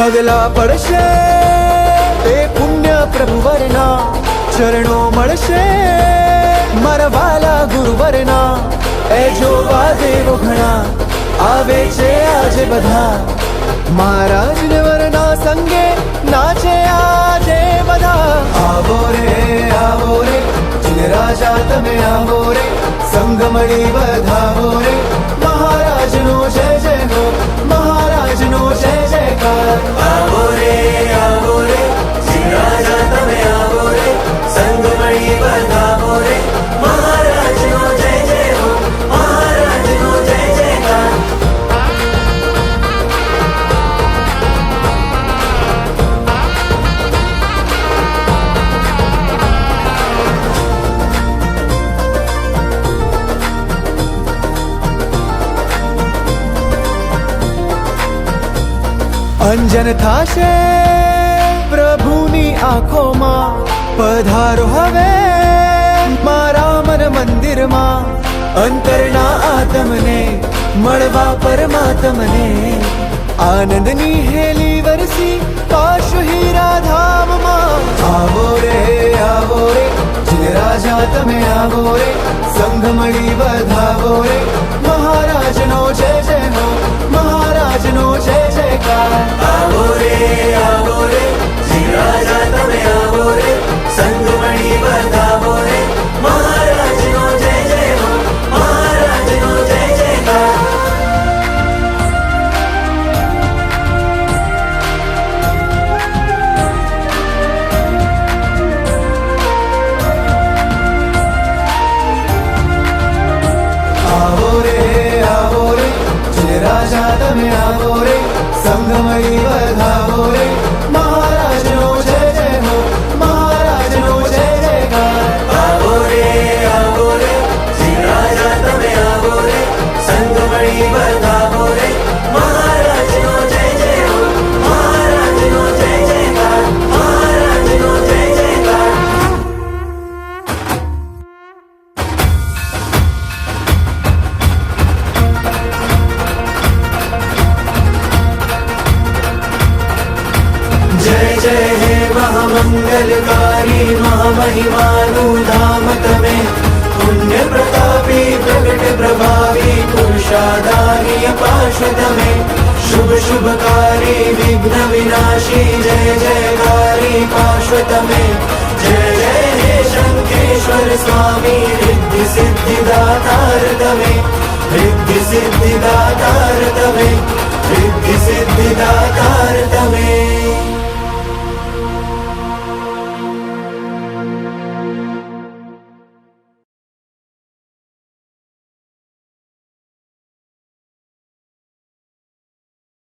પગલા પડશે એ પુણ્ય પ્રભુવરના, ચરણો મળશે મારા વાલા ગુરુવરના. એ જોવા દેવો ઘણા આવે છે આજે બધા, મહારાજ ને વરના સંગે નાચે આજે બધા. આવો રે જીન રાજા તમે આવો રે, સંગ મળી વધાવો રે. મહારાજનો જય જય હો, મહારાજનો જય જયકાર. આવો રે જીન રાજા તમે આવો રે, સંગ મળી વધાવો રે. મહારાજનો જય જય હો, મહારાજનો જય જયકાર. અંજન થાશે પ્રભુની આંખોમાં, પધારો હવે મારા મન મંદિરમાં. અંતરના આત્મને મળવા પરમાત્મને, આનંદની હેલી વરસી પાશો હીરા ધામમાં. આવો રે જીન રાજા તમે આવો રે, સંગ મળી વધાવો રે. મહારાજનો જય જય હો, મહારાજનો જય જયકાર. આવો રે જીન રાજા તમે આવો રે, સંગ મળી વધાવો રે. મહારાજનો જય જય હો, મહારાજનો જય જયકાર. આવો રે જીન રાજા તમે આવો રે, સંગ મળી વધાવો રે. મહારાજનો જય જય હો, મહારાજનો જય જયકાર. આવો રે જીન રાજા તમે આવો રે, સંગ મળી વધાવો રે. મહારાજનો જય જય હો, મહારાજનો જય જયકાર. મહારાજનો જય જયકાર. जय जय हे महामंगलकारी, महामहिमानु धाम तमे. पुण्य प्रतापी प्रकट प्रभावी, पुरुषादानी पार्षदमे. शुभ शुभकारी विघ्न विनाशी, जय जयकारी पार्श्वतमे. जय जय हे शंखेश्वर स्वामी, रिद्धि सिद्धि दातार तमे. रिद्धि सिद्धि दातार तमे.